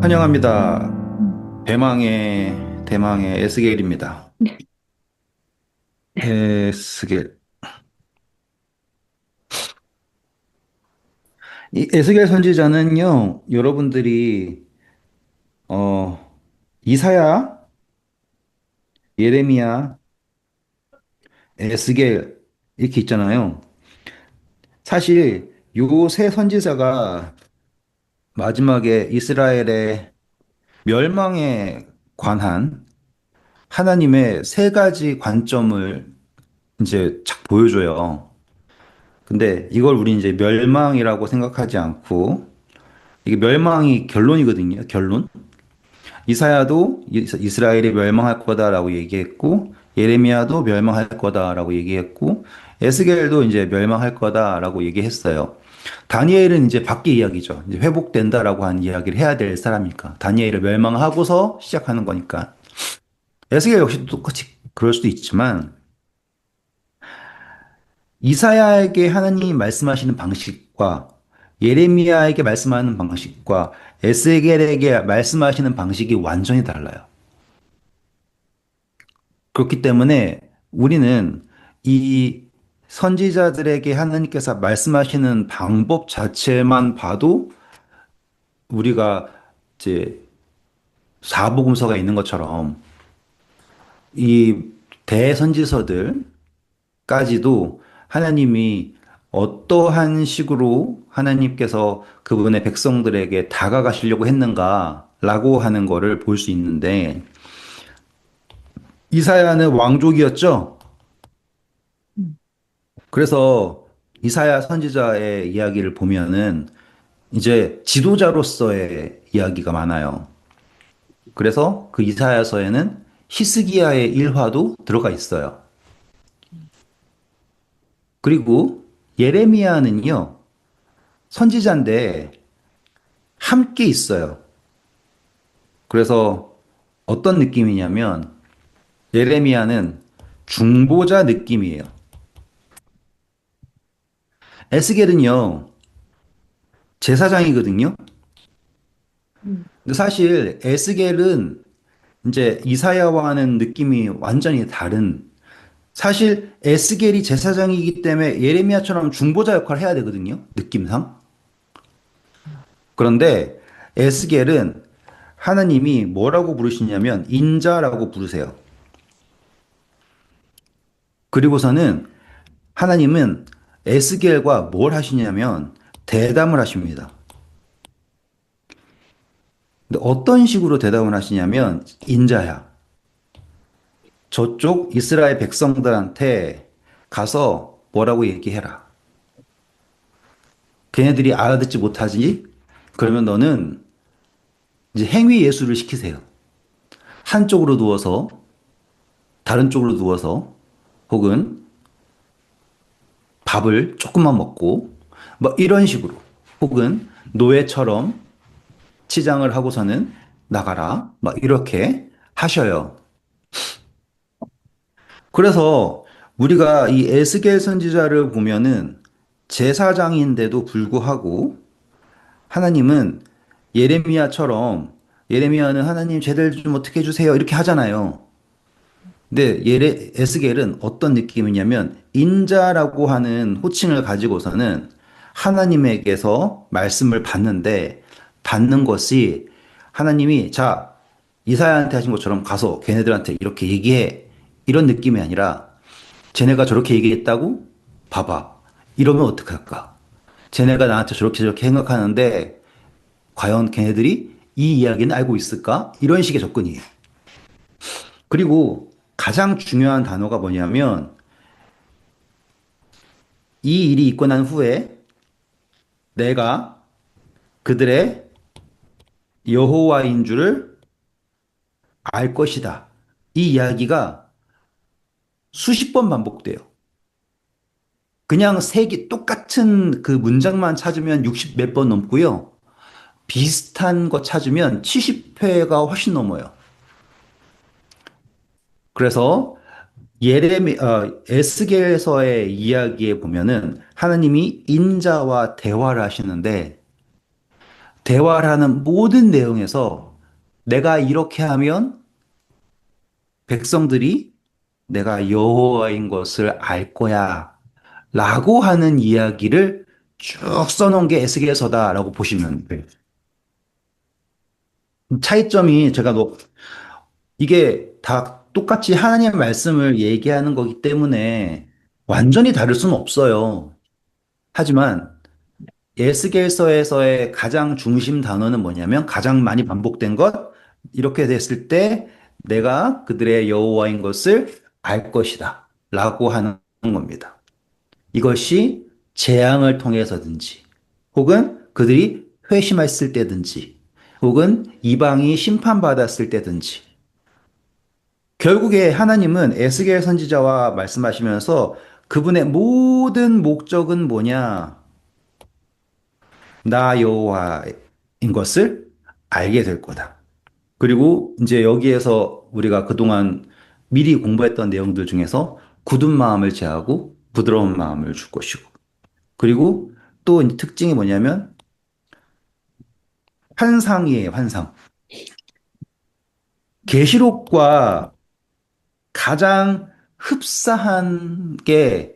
환영합니다. 음, 대망의 에스겔입니다. 네, 에스겔. 이 에스겔 선지자는요, 여러분들이, 어, 이사야, 예레미야, 에스겔, 이렇게 있잖아요. 사실, 요 세 선지자가 마지막에 이스라엘의 멸망에 관한 하나님의 세 가지 관점을 이제 착 보여줘요. 근데 이걸 우리 이제 멸망이라고 생각하지 않고, 이게 멸망이 결론이거든요. 결론. 이사야도 이스라엘이 멸망할 거다라고 얘기했고, 예레미야도 멸망할 거다라고 얘기했고, 에스겔도 이제 멸망할 거다라고 얘기했어요. 다니엘은 이제 밖의 이야기죠. 이제 회복된다라고 하는 이야기를 해야 될 사람이니까. 다니엘을 멸망하고서 시작하는 거니까. 에스겔 역시 똑같이 그럴 수도 있지만, 이사야에게 하나님이 말씀하시는 방식과 예레미야에게 말씀하는 방식과 에스겔에게 말씀하시는 방식이 완전히 달라요. 그렇기 때문에 우리는 이 선지자들에게 하나님께서 말씀하시는 방법 자체만 봐도 우리가 이제 사복음서가 있는 것처럼 이 대선지서들까지도 하나님이 어떠한 식으로 하나님께서 그분의 백성들에게 다가가시려고 했는가라고 하는 거를 볼 수 있는데 이사야는 왕족이었죠. 음, 그래서 이사야 선지자의 이야기를 보면은 이제 지도자로서의 이야기가 많아요. 그래서 그 이사야서에는 히스기야의 일화도 들어가 있어요. 그리고 예레미야는요, 선지자인데 함께 있어요. 그래서 어떤 느낌이냐면 예레미야는 중보자 느낌이에요. 에스겔은요, 제사장이거든요. 음, 근데 사실 에스겔은 이제 이사야와는 느낌이 완전히 다른 사실 에스겔이 제사장이기 때문에 예레미야처럼 중보자 역할을 해야 되거든요. 느낌상. 그런데 에스겔은 하나님이 뭐라고 부르시냐면 인자라고 부르세요. 그리고서는 하나님은 에스겔과 뭘 하시냐면 대담을 하십니다. 근데 어떤 식으로 대담을 하시냐면 인자야. 저쪽 이스라엘 백성들한테 가서 뭐라고 얘기해라. 걔네들이 알아듣지 못하지? 그러면 너는 이제 행위 예술을 시키세요. 한쪽으로 누워서 다른 쪽으로 누워서 혹은 밥을 조금만 먹고 뭐 이런 식으로 혹은 노예처럼 치장을 하고서는 나가라 막 이렇게 하셔요. 그래서 우리가 이 에스겔 선지자를 보면은 제사장인데도 불구하고 하나님은 예레미야처럼 예레미야는 하나님 제대로 좀 어떻게 해주세요 이렇게 하잖아요. 근데 에스겔은 어떤 느낌이냐면 인자라고 하는 호칭을 가지고서는 하나님에게서 말씀을 받는데 받는 것이 하나님이 자 이사야한테 하신 것처럼 가서 걔네들한테 이렇게 얘기해 이런 느낌이 아니라 쟤네가 저렇게 얘기했다고 봐봐 이러면 어떡할까 쟤네가 나한테 저렇게 저렇게 생각하는데 과연 걔네들이 이 이야기는 알고 있을까 이런 식의 접근이에요. 그리고 가장 중요한 단어가 뭐냐면 이 일이 있고 난 후에 내가 그들의 여호와인 줄을 알 것이다. 이 이야기가 수십 번 반복돼요. 그냥 똑같은 그 문장만 찾으면 60 몇 번 넘고요. 비슷한 거 찾으면 70회가 훨씬 넘어요. 그래서 에스겔서의 이야기에 보면은 하나님이 인자와 대화를 하시는데 대화를 하는 모든 내용에서 내가 이렇게 하면 백성들이 내가 여호와인 것을 알 거야 라고 하는 이야기를 쭉 써놓은 게 에스겔서다라고 보시면 돼요. 차이점이 제가 이게 다 똑같이 하나님의 말씀을 얘기하는 거기 때문에 완전히 다를 수는 없어요. 하지만 에스겔서에서의 가장 중심 단어는 뭐냐면 가장 많이 반복된 것 이렇게 됐을 때 내가 그들의 여호와인 것을 알 것이다 라고 하는 겁니다. 이것이 재앙을 통해서든지 혹은 그들이 회심했을 때든지 혹은 이방이 심판받았을 때든지 결국에 하나님은 에스겔 선지자와 말씀하시면서 그분의 모든 목적은 뭐냐? 나 여호와인 것을 알게 될 거다. 그리고 이제 여기에서 우리가 그동안 미리 공부했던 내용들 중에서 굳은 마음을 제하고 부드러운 마음을 줄 것이고 그리고 또 특징이 뭐냐면 환상이에요, 환상. 계시록과 가장 흡사한 게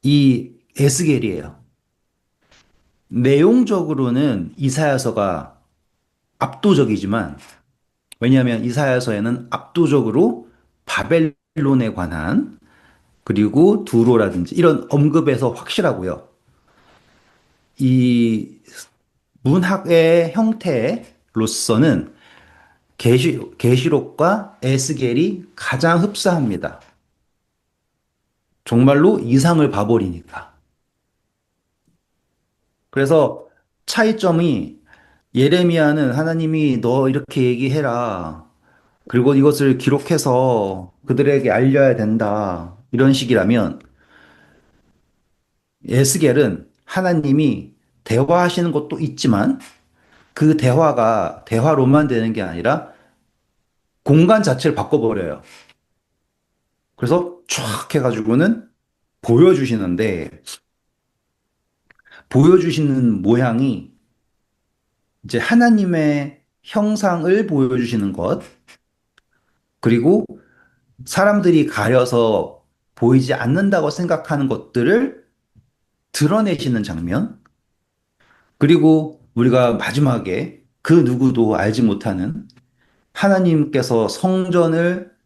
이 에스겔이에요. 내용적으로는 이사야서가 압도적이지만 왜냐하면 이사야서에는 압도적으로 바벨론에 관한 그리고 두로라든지 이런 언급에서 확실하고요. 이 문학의 형태로서는 계시록과 에스겔이 가장 흡사합니다. 정말로 이상을 봐버리니까. 그래서 차이점이 예레미야는 하나님이 너 이렇게 얘기해라. 그리고 이것을 기록해서 그들에게 알려야 된다. 이런 식이라면 에스겔은 하나님이 대화하시는 것도 있지만 그 대화가 대화로만 되는 게 아니라 공간 자체를 바꿔버려요. 그래서 촥 해가지고는 보여주시는데 보여주시는 모양이 이제 하나님의 형상을 보여주시는 것 그리고 사람들이 가려서 보이지 않는다고 생각하는 것들을 드러내시는 장면 그리고 우리가 마지막에 그 누구도 알지 못하는 하나님께서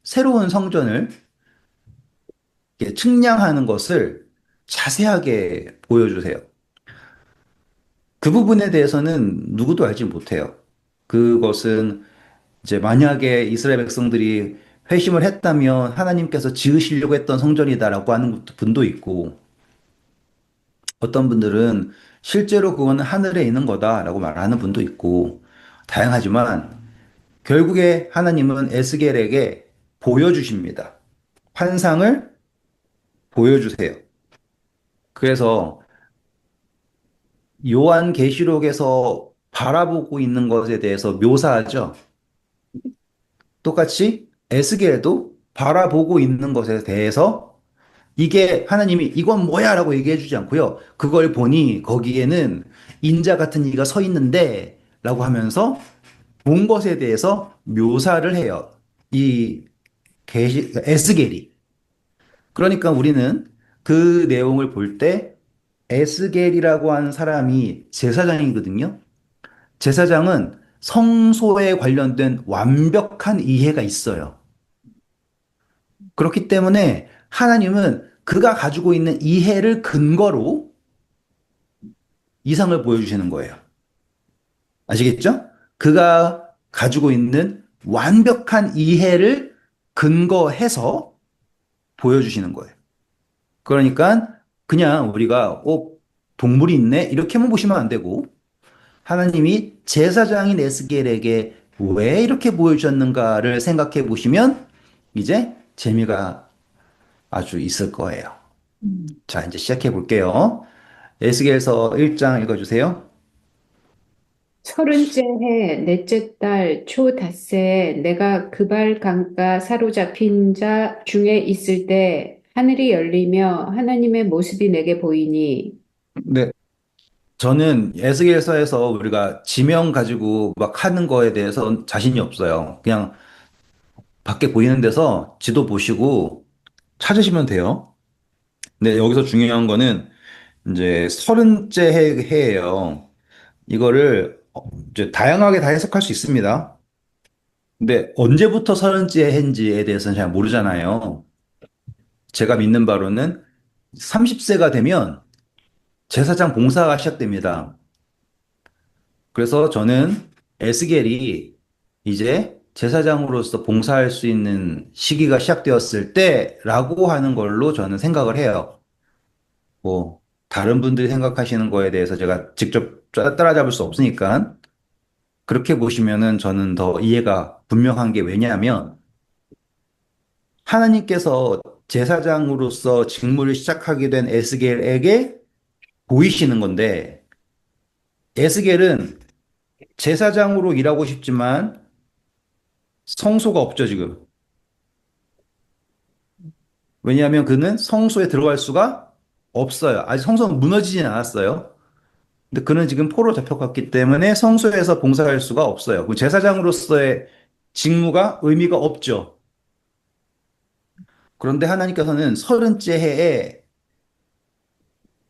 새로운 성전을 이렇게 측량하는 것을 자세하게 보여주세요. 그 부분에 대해서는 누구도 알지 못해요. 그것은 이제 만약에 이스라엘 백성들이 회심을 했다면 하나님께서 지으시려고 했던 성전이다라고 하는 분도 있고 어떤 분들은 실제로 그거는 하늘에 있는 거다라고 말하는 분도 있고 다양하지만 결국에 하나님은 에스겔에게 보여주십니다. 환상을 보여주세요. 그래서 요한계시록에서 바라보고 있는 것에 대해서 묘사하죠. 똑같이 에스겔도 바라보고 있는 것에 대해서 이게 하나님이 이건 뭐야 라고 얘기해 주지 않고요. 그걸 보니 거기에는 인자 같은 이가 서 있는데 라고 하면서 본 것에 대해서 묘사를 해요. 이 에스겔이. 그러니까 우리는 그 내용을 볼 때 에스겔이라고 하는 사람이 제사장이거든요. 제사장은 성소에 관련된 완벽한 이해가 있어요. 그렇기 때문에 하나님은 그가 가지고 있는 이해를 근거로 이상을 보여주시는 거예요. 아시겠죠? 그가 가지고 있는 완벽한 이해를 근거해서 보여주시는 거예요. 그러니까 그냥 우리가 동물이 있네 이렇게만 보시면 안 되고 하나님이 제사장인 에스겔에게 왜 이렇게 보여주셨는가를 생각해 보시면 이제 재미가 아주 있을 거예요. 음. 자, 이제 시작해 볼게요. 에스겔서 1장 읽어주세요. 서른째 해 넷째 달 초 닷새에 내가 그발 강가 사로잡힌 자 중에 있을 때 하늘이 열리며 하나님의 모습이 내게 보이니 네, 저는 에스겔서에서 우리가 지명 가지고 막 하는 거에 대해서 자신이 없어요. 그냥 밖에 보이는 데서 지도 보시고 찾으시면 돼요. 근데 여기서 중요한 거는 이제 서른째 해예요. 이거를 이제 다양하게 다 해석할 수 있습니다. 근데 언제부터 서른째 해인지에 대해서는 잘 모르잖아요. 제가 믿는 바로는 30세가 되면 제사장 봉사가 시작됩니다. 그래서 저는 에스겔이 이제 제사장으로서 봉사할 수 있는 시기가 시작되었을 때라고 하는 걸로 저는 생각을 해요. 뭐, 다른 분들이 생각하시는 거에 대해서 제가 직접 따라잡을 수 없으니까 그렇게 보시면은 저는 더 이해가 분명한 게 왜냐하면 하나님께서 제사장으로서 직무를 시작하게 된 에스겔에게 보이시는 건데 에스겔은 제사장으로 일하고 싶지만 성소가 없죠, 지금. 왜냐하면 그는 성소에 들어갈 수가 없어요. 아직 성소가 무너지진 않았어요. 근데 그는 지금 포로 잡혀갔기 때문에 성소에서 봉사할 수가 없어요. 그 제사장으로서의 직무가 의미가 없죠. 그런데 하나님께서는 서른째 해에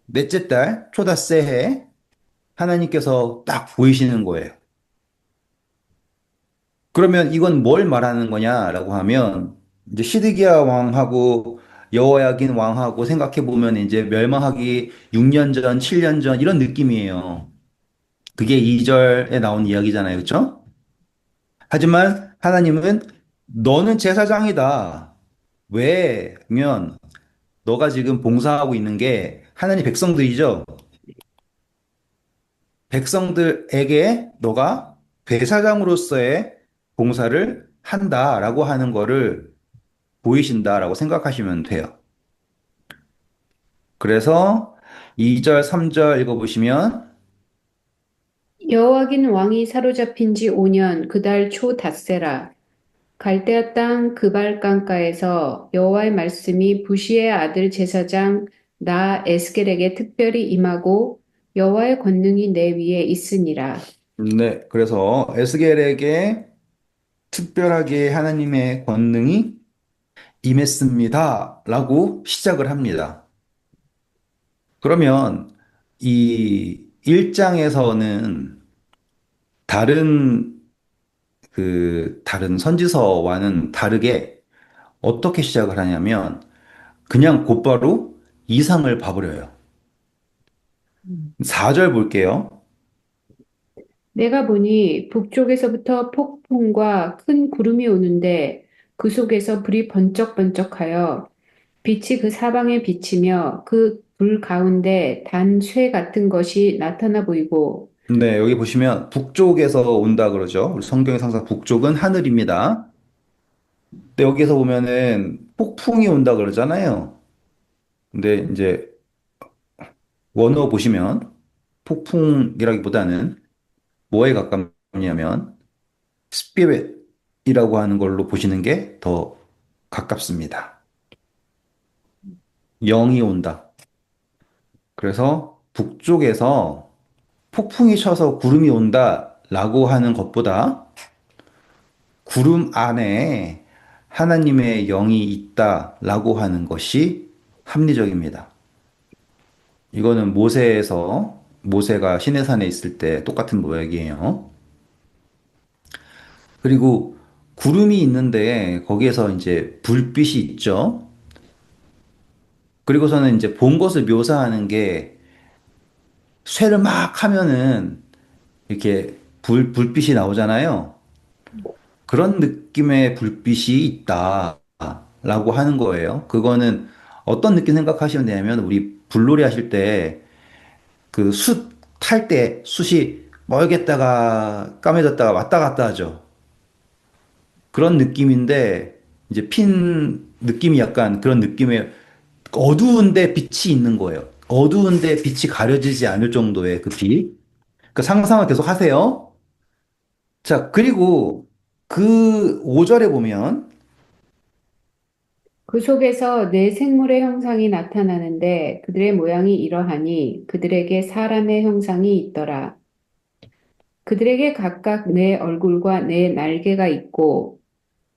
넷째 달 초닷새 해에 하나님께서 딱 보이시는 거예요. 그러면 이건 뭘 말하는 거냐라고 하면 이제 시드기야 왕하고 여호야긴 왕하고 생각해 보면 이제 멸망하기 6년 전, 7년 전 이런 느낌이에요. 그게 2절에 나온 이야기잖아요. 그렇죠? 하지만 하나님은 너는 제사장이다. 왜면 너가 지금 봉사하고 있는 게 하나님 백성들이죠. 백성들에게 너가 대사장으로서의 봉사를 한다라고 하는 거를 보이신다라고 생각하시면 돼요. 그래서 2절, 3절 읽어보시면 여호와긴 왕이 사로잡힌 지 5년 그 달 초 닷새라. 갈대아 땅 그발 강가에서 여호와의 말씀이 부시의 아들 제사장 나 에스겔에게 특별히 임하고 여호와의 권능이 내 위에 있으니라. 네, 그래서 에스겔에게 특별하게 하나님의 권능이 임했습니다라고 시작을 합니다. 그러면 이 1장에서는 다른 다른 선지서와는 다르게 어떻게 시작을 하냐면 그냥 곧바로 이상을 봐버려요. 음, 4절 볼게요. 내가 보니 북쪽에서부터 폭풍과 큰 구름이 오는데 그 속에서 불이 번쩍번쩍하여 빛이 그 사방에 비치며 그 불 가운데 단 쇠 같은 것이 나타나 보이고 네, 여기 보시면 북쪽에서 온다 그러죠. 우리 성경의 상상 북쪽은 하늘입니다. 근데 여기서 보면은 폭풍이 온다 그러잖아요. 근데 이제 원어 보시면 폭풍이라기보다는 뭐에 가깝냐면 스피릿이라고 하는 걸로 보시는 게 더 가깝습니다. 영이 온다. 그래서 북쪽에서 폭풍이 쳐서 구름이 온다라고 하는 것보다 구름 안에 하나님의 영이 있다라고 하는 것이 합리적입니다. 이거는 모세에서 모세가 시내산에 있을 때 똑같은 모양이에요. 그리고 구름이 있는데 거기에서 이제 불빛이 있죠. 그리고서는 이제 본 것을 묘사하는 게 쇠를 막 하면은 이렇게 불빛이 나오잖아요. 그런 느낌의 불빛이 있다라고 하는 거예요. 그거는 어떤 느낌 생각하시면 되냐면 우리 불놀이 하실 때 그 숯 탈 때 숯이 멀겠다가 까매졌다가 왔다 갔다 하죠. 그런 느낌인데 이제 핀 느낌이 약간 그런 느낌의 어두운데 빛이 있는 거예요. 어두운데 빛이 가려지지 않을 정도의 그 빛. 그 상상을 계속 하세요. 자, 그리고 그 5절에 보면 그 속에서 네 생물의 형상이 나타나는데 그들의 모양이 이러하니 그들에게 사람의 형상이 있더라. 그들에게 각각 네 얼굴과 네 날개가 있고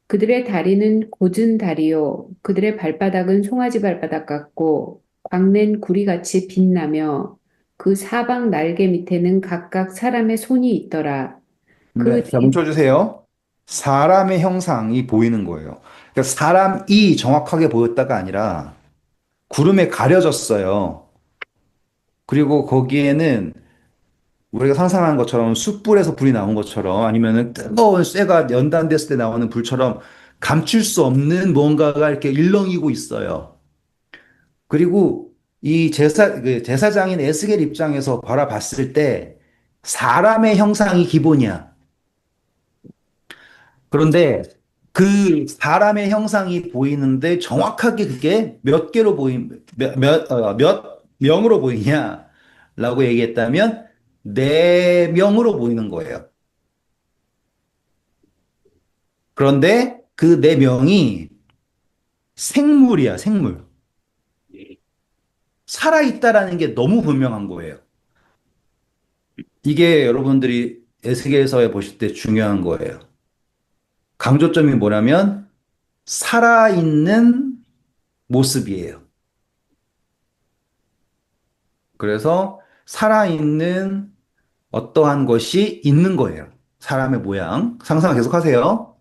그들의 다리는 곧은 다리요. 그들의 발바닥은 송아지 발바닥 같고 광낸 구리같이 빛나며 그 사방 날개 밑에는 각각 사람의 손이 있더라. 그 네, 자, 멈춰 주세요. 사람의 형상이 보이는 거예요. 그러니까 사람이 정확하게 보였다가 아니라 구름에 가려졌어요. 그리고 거기에는 우리가 상상한 것처럼 숯불에서 불이 나온 것처럼 아니면은 뜨거운 쇠가 연단됐을 때 나오는 불처럼 감출 수 없는 뭔가가 이렇게 일렁이고 있어요. 그리고 이 그 제사장인 에스겔 입장에서 바라봤을 때 사람의 형상이 기본이야. 그런데 그 사람의 형상이 보이는데 정확하게 그게 몇 개로 몇 명으로 보이냐라고 얘기했다면 네 명으로 보이는 거예요. 그런데 그 네 명이 생물이야, 생물. 살아있다라는 게 너무 분명한 거예요. 이게 여러분들이 에스겔서에 보실 때 중요한 거예요. 강조점이 뭐냐면 살아있는 모습이에요. 그래서 살아있는 어떠한 것이 있는 거예요. 사람의 모양. 상상 계속 하세요.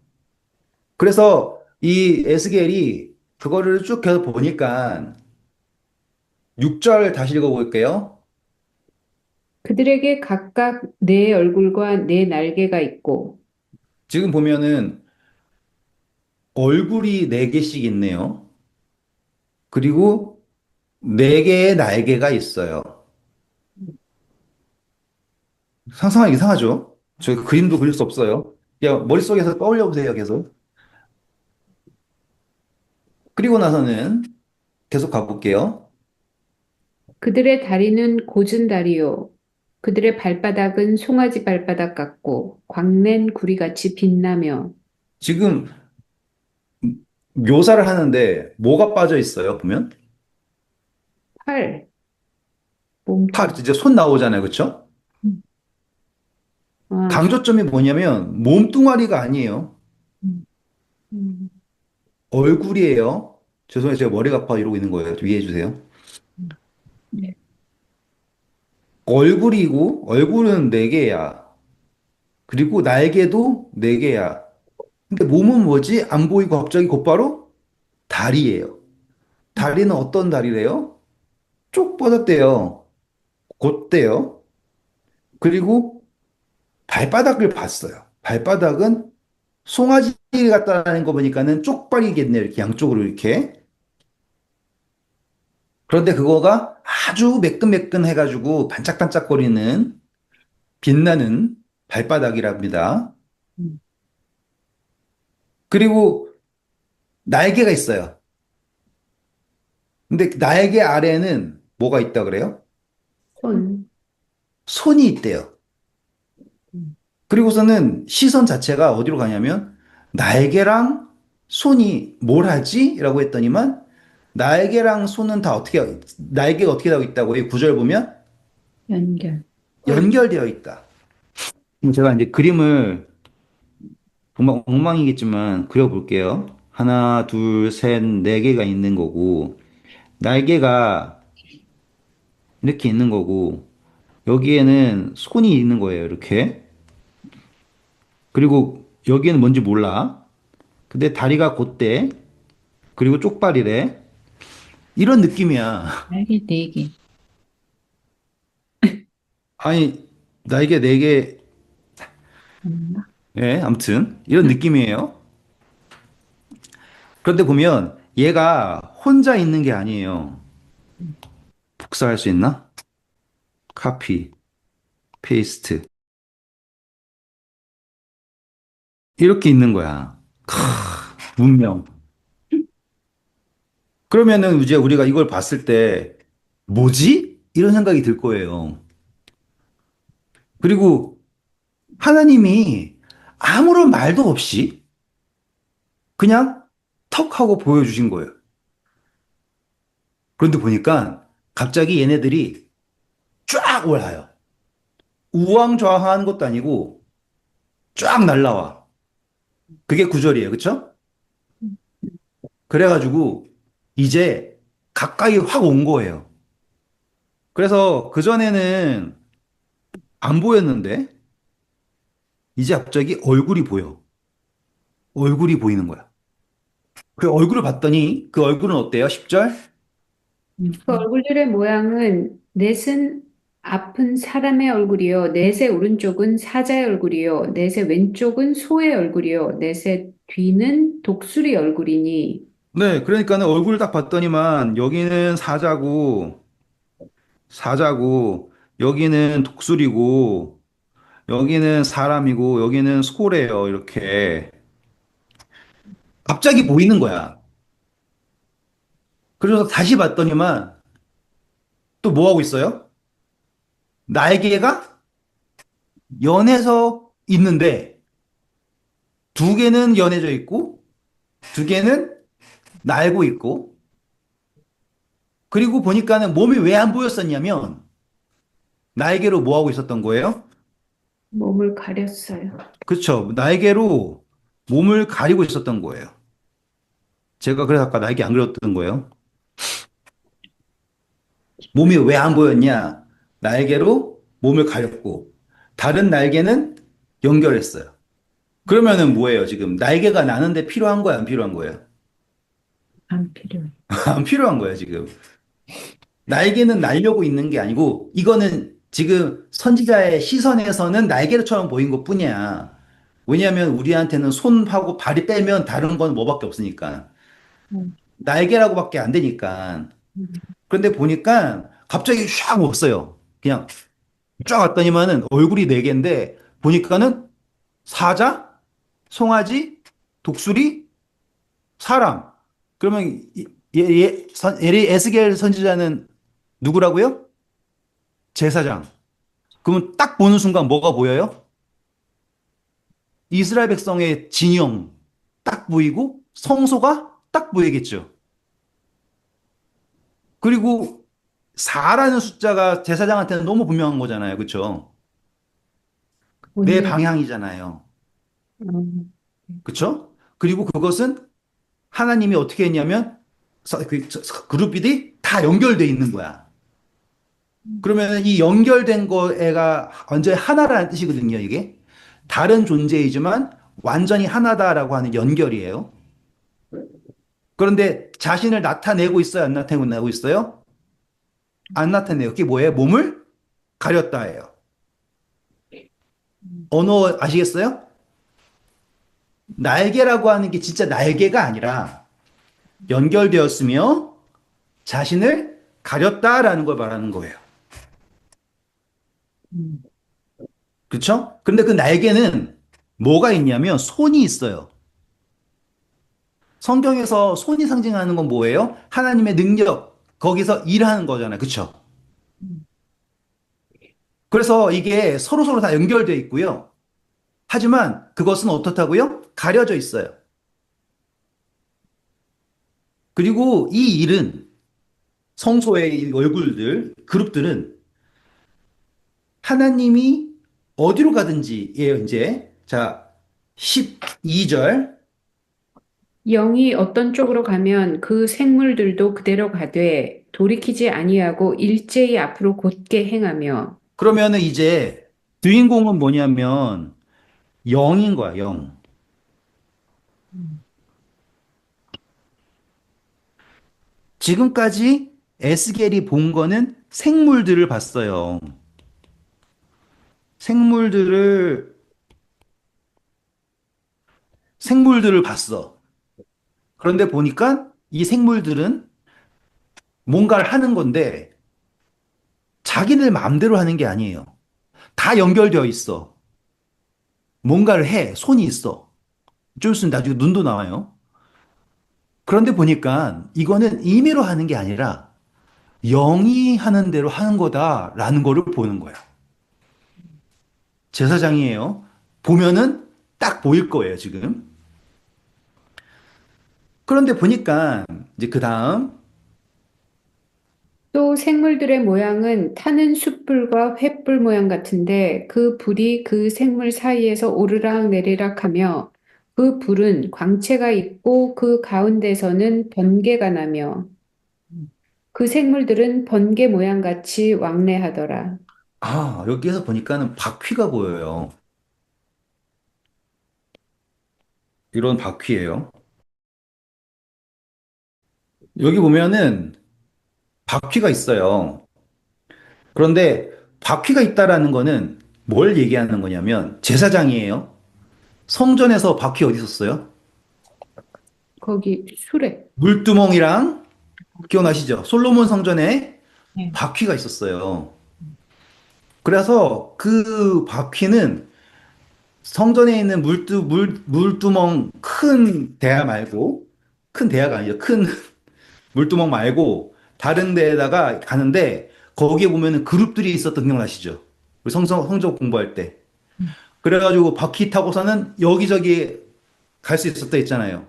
그래서 이 에스겔이 그거를 쭉 계속 보니까 6절 다시 읽어볼게요. 그들에게 각각 네 얼굴과 네 날개가 있고 지금 보면은 얼굴이 네 개씩 있네요. 그리고 네 개의 날개가 있어요. 상상하기 이상하죠? 저희 그림도 그릴 수 없어요. 그냥 머릿속에서 떠올려 보세요, 계속. 그리고 나서는 계속 가볼게요. 그들의 다리는 곧은 다리요. 그들의 발바닥은 송아지 발바닥 같고 광낸 구리같이 빛나며 지금 묘사를 하는데 뭐가 빠져 있어요, 보면? 팔, 팔, 몸통. 이제 손 나오잖아요, 그쵸? 음, 아, 강조점이 뭐냐면 몸뚱아리가 아니에요. 음, 음, 얼굴이에요. 죄송해요, 제가 머리가 아파 이러고 있는 거예요. 좀 이해해 주세요. 네. 얼굴이고, 얼굴은 네 개야. 그리고 날개도 네 개야. 근데 몸은 뭐지? 안 보이고 갑자기 곧바로 다리예요. 다리는 어떤 다리래요? 쭉 뻗었대요. 곧대요. 그리고 발바닥을 봤어요. 발바닥은 송아지 같다는 거 보니까는 쪽발이겠네요. 이렇게 양쪽으로 이렇게. 그런데 그거가 아주 매끈매끈 해가지고 반짝반짝거리는 빛나는 발바닥이랍니다. 음, 그리고 날개가 있어요. 근데 그 날개 아래는 뭐가 있다 그래요? 손. 손이 있대요. 음, 그리고서는 시선 자체가 어디로 가냐면 날개랑 손이 뭘 하지? 라고 했더니만 날개랑 손은 다 날개가 어떻게 되어 있다고 이 구절 보면 연결. 연결되어 있다. 그럼 제가 이제 그림을 정말 엉망이겠지만 그려볼게요. 하나, 둘, 셋, 네 개가 있는 거고 날개가 이렇게 있는 거고 여기에는 손이 있는 거예요. 이렇게. 그리고 여기에는 뭔지 몰라. 근데 다리가 곧대. 그리고 쪽발이래. 이런 느낌이야. 날개 네 개. 아니, 날개 네 개, 맞나? 예, 아무튼, 이런 느낌이에요. 그런데 보면 얘가 혼자 있는 게 아니에요. 음, 복사할 수 있나? 카피, 페이스트. 이렇게 있는 거야. 문명. 그러면은 이제 우리가 이걸 봤을 때, 뭐지? 이런 생각이 들 거예요. 그리고 하나님이 아무런 말도 없이 그냥 턱 하고 보여주신 거예요. 그런데 보니까 갑자기 얘네들이 쫙 올라요. 우왕좌왕하는 것도 아니고 쫙 날라와. 그게 구절이에요. 그쵸? 그래가지고 이제 가까이 확 온 거예요. 그래서 그전에는 안 보였는데 이제 갑자기 얼굴이 보여. 얼굴이 보이는 거야. 그 얼굴을 봤더니 그 얼굴은 어때요? 10절? 그 얼굴들의 모양은 넷은 앞은 사람의 얼굴이요, 넷의 오른쪽은 사자의 얼굴이요, 넷의 왼쪽은 소의 얼굴이요, 넷의 뒤는 독수리 얼굴이니. 네, 그러니까는 얼굴을 딱 봤더니만 여기는 사자고, 여기는 독수리고, 여기는 사람이고, 여기는 소래요. 이렇게. 갑자기 보이는 거야. 그래서 다시 봤더니만 또 뭐 하고 있어요? 날개가 연해서 있는데 두 개는 연해져 있고 두 개는 날고 있고 그리고 보니까는 몸이 왜 안 보였었냐면 날개로 뭐 하고 있었던 거예요? 몸을 가렸어요. 그렇죠. 날개로 몸을 가리고 있었던 거예요. 제가 그래서 아까 날개 안 그렸던 거예요. 몸이 왜 안 보였냐? 날개로 몸을 가렸고 다른 날개는 연결했어요. 그러면은 뭐예요, 지금? 날개가 나는데 필요한 거야, 안 필요한 거예요? 안 필요해. 안 필요한 거야, 지금. 날개는 날려고 있는 게 아니고, 이거는 지금 선지자의 시선에서는 날개처럼 보인 것 뿐이야. 왜냐하면 우리한테는 손하고 발이 빼면 다른 건 뭐밖에 없으니까. 음, 날개라고밖에 안 되니까. 음, 그런데 보니까 갑자기 샥 왔어요. 그냥 쫙 왔더니만은 얼굴이 네 개인데, 보니까는 사자, 송아지, 독수리, 사람. 그러면 에스겔 선지자는 누구라고요? 제사장. 그러면 딱 보는 순간 뭐가 보여요? 이스라엘 백성의 진영 딱 보이고 성소가 딱 보이겠죠. 그리고 4라는 숫자가 제사장한테는 너무 분명한 거잖아요. 그렇죠? 내 본인, 방향이잖아요. 음, 그렇죠? 그리고 그것은 하나님이 어떻게 했냐면 그룹들이 다 연결돼 있는 거야. 그러면 이 연결된 거가 완전히 하나라는 뜻이거든요, 이게. 다른 존재이지만 완전히 하나다라고 하는 연결이에요. 그런데 자신을 나타내고 있어요, 안 나타내고 있어요? 안 나타내요. 그게 뭐예요? 몸을 가렸다예요. 언어 아시겠어요? 날개라고 하는 게 진짜 날개가 아니라 연결되었으며 자신을 가렸다라는 걸 말하는 거예요. 음, 그렇죠? 근데 그 날개는 뭐가 있냐면 손이 있어요. 성경에서 손이 상징하는 건 뭐예요? 하나님의 능력, 거기서 일하는 거잖아요. 그쵸? 음, 그래서 이게 서로서로 다 연결되어 있고요. 하지만 그것은 어떻다고요? 가려져 있어요. 그리고 이 일은 성소의 이 얼굴들, 그룹들은 하나님이 어디로 가든지예요, 이제. 자, 12절. 영이 어떤 쪽으로 가면 그 생물들도 그대로 가되 돌이키지 아니하고 일제히 앞으로 곧게 행하며. 그러면은 이제 주인공은 뭐냐면 영인 거야, 영. 음, 지금까지 에스겔이 본 거는 생물들을 봤어요. 생물들을, 생물들을 봤어. 그런데 보니까 이 생물들은 뭔가를 하는 건데 자기들 마음대로 하는 게 아니에요. 다 연결되어 있어. 뭔가를 해. 손이 있어. 좀 있으면 나중에 눈도 나와요. 그런데 보니까 이거는 임의로 하는 게 아니라 영이 하는 대로 하는 거다라는 거를 보는 거야. 제사장이에요. 보면은 딱 보일 거예요, 지금. 그런데 보니까 이제 그 다음 또 생물들의 모양은 타는 숯불과 횃불 모양 같은데 그 불이 그 생물 사이에서 오르락 내리락 하며 그 불은 광채가 있고 그 가운데서는 번개가 나며 음, 그 생물들은 번개 모양 같이 왕래하더라. 아, 여기에서 보니까는 바퀴가 보여요. 이런 바퀴예요. 여기 보면은 바퀴가 있어요. 그런데 바퀴가 있다라는 거는 뭘 얘기하는 거냐면 제사장이에요. 성전에서 바퀴 어디 있었어요? 거기 수레. 물두멍이랑 기억나시죠? 솔로몬 성전에 네. 바퀴가 있었어요. 그래서 그 바퀴는 성전에 있는 물두멍 큰 대야 말고, 큰 대야가 아니죠. 큰 물두멍 말고, 다른 데에다가 가는데, 거기에 보면은 그룹들이 있었던 기억나시죠? 우리 성경 공부할 때. 음, 그래가지고 바퀴 타고서는 여기저기 갈 수 있었다 했잖아요.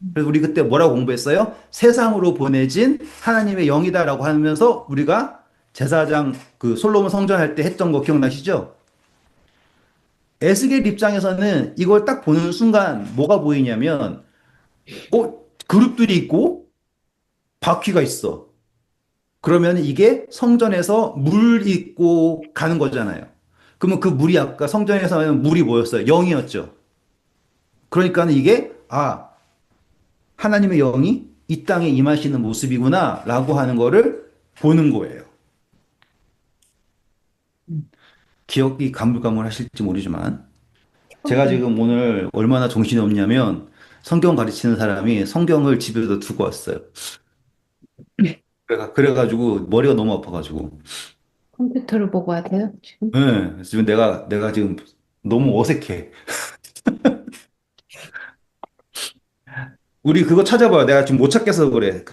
음, 그래서 우리 그때 뭐라고 공부했어요? 세상으로 보내진 하나님의 영이다라고 하면서 우리가 제사장 그 솔로몬 성전 할 때 했던 거 기억나시죠? 에스겔 입장에서는 이걸 딱 보는 순간 뭐가 보이냐면 그룹들이 있고 바퀴가 있어. 그러면 이게 성전에서 물 있고 가는 거잖아요. 그러면 그 물이 아까 성전에서는 물이 뭐였어요? 영이었죠. 그러니까는 이게 하나님의 영이 이 땅에 임하시는 모습이구나라고 하는 거를 보는 거예요. 음. 기억이 가물가물하실지 모르지만 제가 처음에, 지금 오늘 얼마나 정신이 없냐면 성경 가르치는 사람이 성경을 집에서 두고 왔어요. 그래가지고 머리가 너무 아파가지고. 컴퓨터를 보고 하세요, 지금? 네, 지금 내가 지금 너무 어색해. 우리 그거 찾아봐요. 내가 지금 못 찾겠어 그래.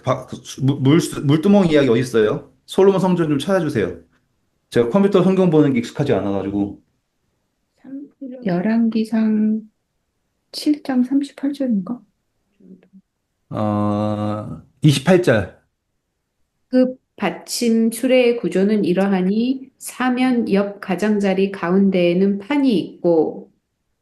물두멍 이야기 어디 있어요? 솔로몬 성전 좀 찾아주세요. 제가 컴퓨터 성경 보는 게 익숙하지 않아가지고. 열왕기상 7장 38절인가? 28절. 그 받침 수레의 구조는 이러하니 사면 옆 가장자리 가운데에는 판이 있고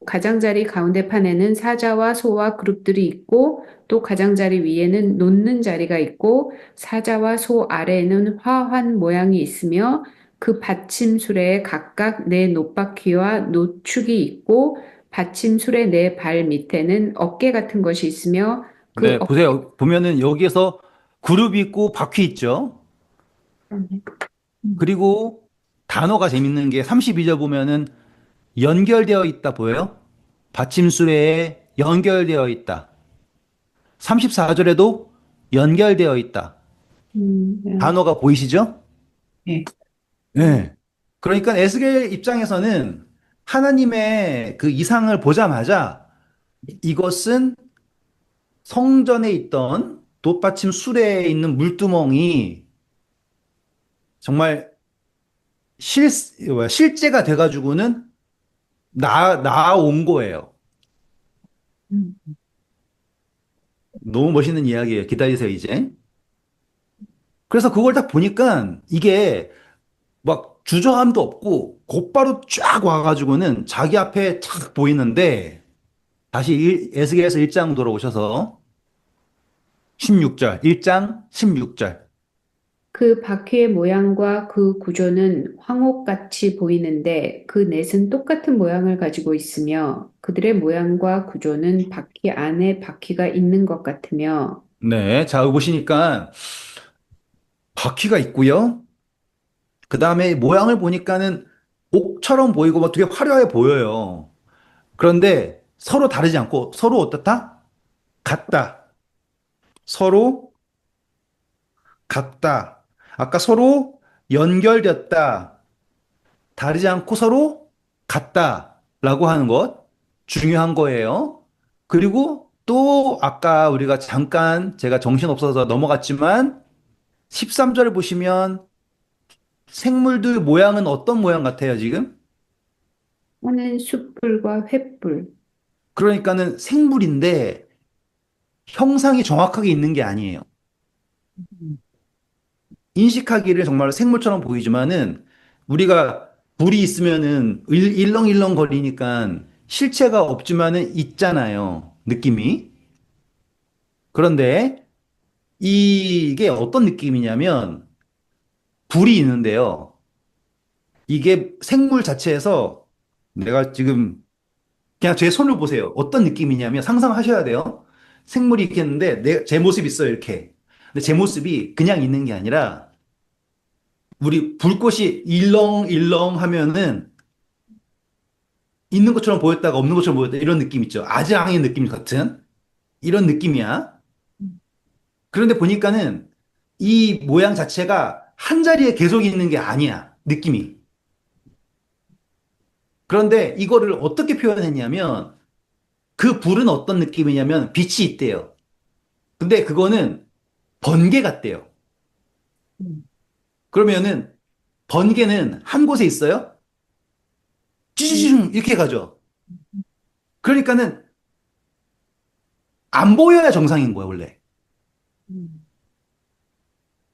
가장자리 가운데 판에는 사자와 소와 그룹들이 있고 또 가장자리 위에는 놓는 자리가 있고 사자와 소 아래에는 화환 모양이 있으며 그 받침 수레에 각각 네 놋바퀴와 노축이 있고 받침 수레 네 발 밑에는 어깨 같은 것이 있으며 그 네, 보세요. 보면은 여기에서 그룹이 있고 바퀴 있죠. 어깨 음, 그리고 단어가 재밌는 게 32절 보면은 연결되어 있다 보여요? 받침수레에 연결되어 있다. 34절에도 연결되어 있다. 네. 단어가 보이시죠? 네. 네. 그러니까 에스겔 입장에서는 하나님의 그 이상을 보자마자 이것은 성전에 있던 돛받침 수레에 있는 물두멍이 정말 실제가 돼가지고는 나온 거예요. 음, 너무 멋있는 이야기예요. 기다리세요, 이제. 그래서 그걸 딱 보니까 이게 막 주저함도 없고 곧바로 쫙 와가지고는 자기 앞에 탁 보이는데 다시 에스겔에서 1장 돌아오셔서 16절, 1장 16절. 그 바퀴의 모양과 그 구조는 황옥같이 보이는데 그 넷은 똑같은 모양을 가지고 있으며 그들의 모양과 구조는 바퀴 안에 바퀴가 있는 것 같으며 네, 자, 여기 보시니까 바퀴가 있고요. 그 다음에 모양을 보니까는 옥처럼 보이고 막 되게 화려해 보여요. 그런데 서로 다르지 않고 서로 어떻다? 같다. 서로 같다. 아까 서로 연결됐다. 다르지 않고 서로 같다라고 하는 것 중요한 거예요. 그리고 또 아까 우리가 잠깐 제가 정신없어서 넘어갔지만 13절을 보시면 생물들 모양은 어떤 모양 같아요, 지금? 하는 숯불과 횃불. 그러니까는 생물인데 형상이 정확하게 있는 게 아니에요. 음, 인식하기를 정말 생물처럼 보이지만은 우리가 불이 있으면은 일렁일렁 거리니까 실체가 없지만은 있잖아요. 느낌이. 그런데 이게 어떤 느낌이냐면 불이 있는데요. 이게 생물 자체에서 내가 지금 그냥 제 손을 보세요. 어떤 느낌이냐면 상상하셔야 돼요. 생물이 있겠는데 제 모습이 있어요. 이렇게. 근데 제 모습이 그냥 있는 게 아니라 우리 불꽃이 일렁일렁 하면은 있는 것처럼 보였다가 없는 것처럼 보였다 이런 느낌 있죠. 아지랑의 느낌 같은 이런 느낌이야. 그런데 보니까는 이 모양 자체가 한 자리에 계속 있는 게 아니야. 느낌이. 그런데 이거를 어떻게 표현했냐면 그 불은 어떤 느낌이냐면 빛이 있대요. 근데 그거는 번개 같대요. 음, 그러면은 번개는 한 곳에 있어요? 음, 쭈쭈쭈 이렇게 가죠. 그러니까는 안 보여야 정상인 거야, 원래. 음,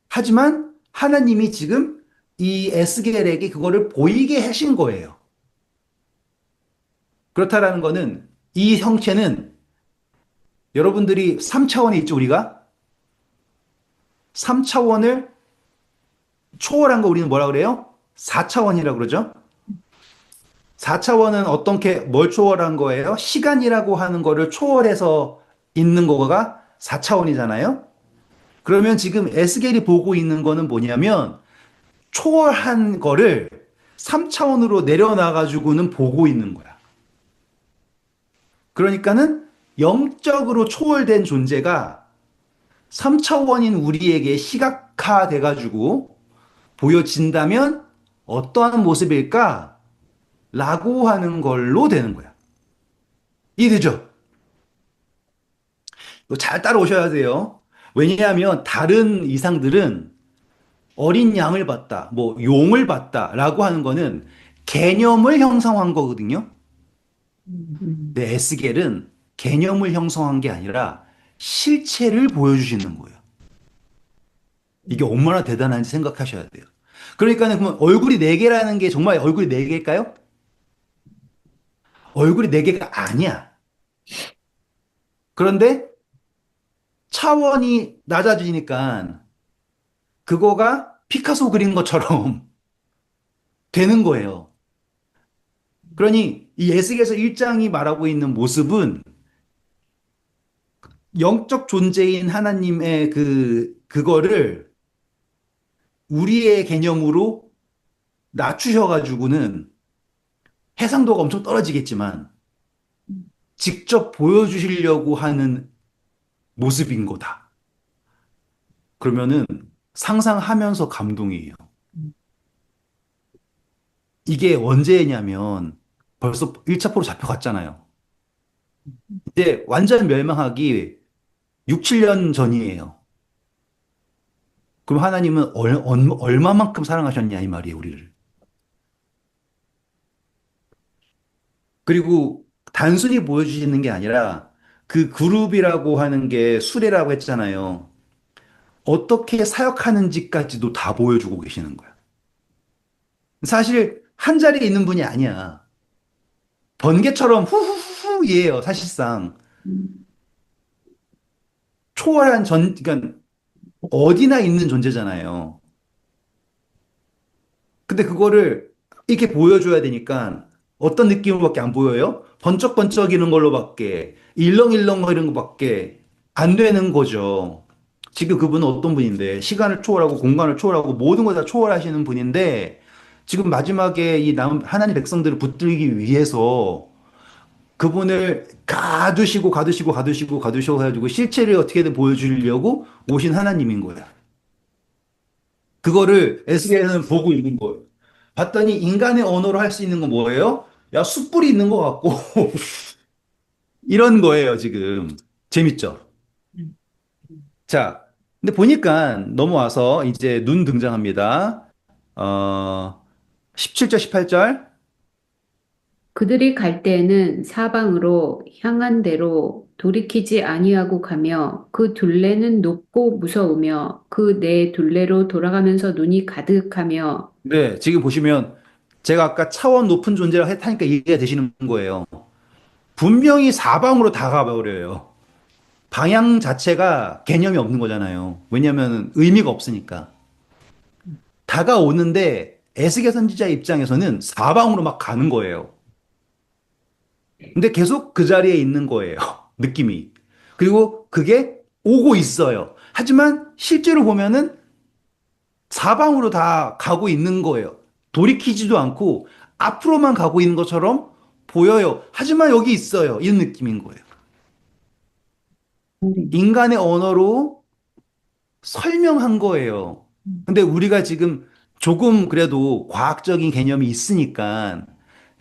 하지만 하나님이 지금 이 에스겔에게 그거를 보이게 하신 거예요. 그렇다라는 거는 이 형체는 여러분들이 3차원에 있죠, 우리가? 3차원을 초월한 거 우리는 뭐라 그래요? 4차원이라고 그러죠? 4차원은 어떻게 뭘 초월한 거예요? 시간이라고 하는 거를 초월해서 있는 거가 4차원이잖아요? 그러면 지금 에스겔이 보고 있는 거는 뭐냐면 초월한 거를 3차원으로 내려놔가지고는 보고 있는 거야. 그러니까는 영적으로 초월된 존재가 3차원인 우리에게 시각화돼가지고 보여진다면 어떠한 모습일까? 라고 하는 걸로 되는 거야. 이해되죠? 이거 잘 따라오셔야 돼요. 왜냐하면 다른 이상들은 어린 양을 봤다, 뭐 용을 봤다라고 하는 거는 개념을 형성한 거거든요. 음, 근데 에스겔은 개념을 형성한 게 아니라 실체를 보여주시는 거예요. 이게 얼마나 대단한지 생각하셔야 돼요. 그러니까는 그러면 얼굴이 네 개라는 게 정말 얼굴이 네 개일까요? 얼굴이 네 개가 아니야. 그런데 차원이 낮아지니까 그거가 피카소 그린 것처럼 되는 거예요. 그러니 이 에스겔서 1장이 말하고 있는 모습은 영적 존재인 하나님의 그거를 우리의 개념으로 낮추셔가지고는 해상도가 엄청 떨어지겠지만 직접 보여주시려고 하는 모습인 거다. 그러면은 상상하면서 감동이에요. 음, 이게 언제냐면 벌써 1차 포로 잡혀갔잖아요. 이제 완전 멸망하기 6, 7년 전이에요. 그럼 하나님은 얼마만큼 사랑하셨냐 이 말이에요, 우리를. 그리고 단순히 보여주시는 게 아니라 그 그룹이라고 하는 게 수레라고 했잖아요. 어떻게 사역하는지까지도 다 보여주고 계시는 거야. 사실 한 자리에 있는 분이 아니야. 번개처럼 후후후후이에요, 사실상. 음, 초월한 그러니까 어디나 있는 존재잖아요. 근데 그거를 이렇게 보여줘야 되니까 어떤 느낌으로밖에 안 보여요? 번쩍번쩍이는 걸로밖에, 일렁일렁거리는 것밖에 안 되는 거죠. 지금 그분은 어떤 분인데, 시간을 초월하고 공간을 초월하고 모든 걸 다 초월하시는 분인데, 지금 마지막에 이 남은 하나님 백성들을 붙들기 위해서 그분을 가두시고 해가지고 실체를 어떻게든 보여주려고 오신 하나님인 거야. 그거를 에스겔은 보고 있는 거예요. 봤더니 인간의 언어로 할 수 있는 건 뭐예요? 야, 숯불이 있는 것 같고 이런 거예요, 지금. 재밌죠? 음, 자, 근데 보니까 넘어와서 이제 눈 등장합니다. 어, 17절, 18절. 그들이 갈 때에는 사방으로 향한 대로 돌이키지 아니하고 가며 그 둘레는 높고 무서우며 그 네 둘레로 돌아가면서 눈이 가득하며 네, 지금 보시면 제가 아까 차원 높은 존재라고 했다니까 이해가 되시는 거예요. 분명히 사방으로 다가버려요. 방향 자체가 개념이 없는 거잖아요. 왜냐하면 의미가 없으니까. 다가오는데 에스겔 선지자 입장에서는 사방으로 막 가는 거예요. 근데 계속 그 자리에 있는 거예요. 느낌이. 그리고 그게 오고 있어요. 하지만 실제로 보면은 사방으로 다 가고 있는 거예요. 돌이키지도 않고 앞으로만 가고 있는 것처럼 보여요. 하지만 여기 있어요. 이런 느낌인 거예요. 인간의 언어로 설명한 거예요. 근데 우리가 지금 조금 그래도 과학적인 개념이 있으니까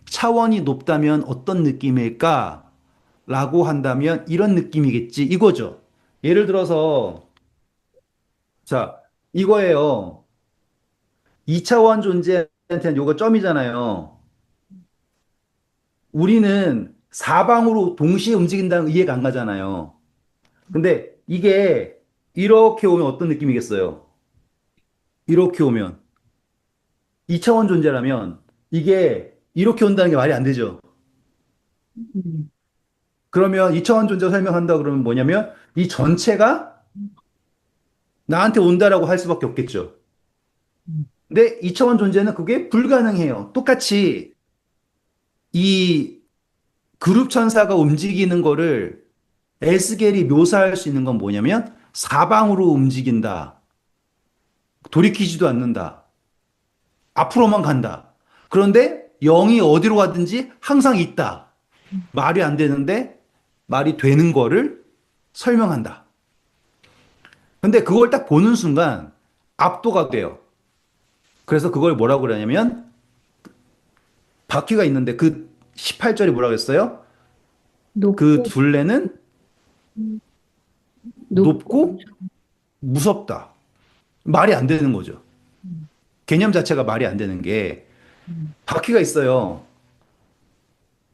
차원이 높다면 어떤 느낌일까? 라고 한다면 이런 느낌이겠지. 이거죠. 예를 들어서, 자, 이거예요. 2차원 존재한테는 요거 점이잖아요. 우리는 사방으로 동시에 움직인다는 이해가 안 가잖아요. 근데 이게 이렇게 오면 어떤 느낌이겠어요? 이렇게 오면 2차원 존재라면 이게 이렇게 온다는 게 말이 안 되죠. 음, 그러면 2차원 존재 설명한다 그러면 뭐냐면 이 전체가 나한테 온다라고 할 수밖에 없겠죠. 음, 근데 2차원 존재는 그게 불가능해요. 똑같이 이 그룹 천사가 움직이는 거를 에스겔이 묘사할 수 있는 건 뭐냐면 사방으로 움직인다. 돌이키지도 않는다. 앞으로만 간다. 그런데 영이 어디로 가든지 항상 있다. 말이 안 되는데 말이 되는 거를 설명한다. 근데 그걸 딱 보는 순간 압도가 돼요. 그래서 그걸 뭐라고 그러냐면 바퀴가 있는데 그 18절이 뭐라고 했어요? 그 높고 둘레는 높고 높고 무섭다. 말이 안 되는 거죠. 음, 개념 자체가 말이 안 되는 게 바퀴가 있어요.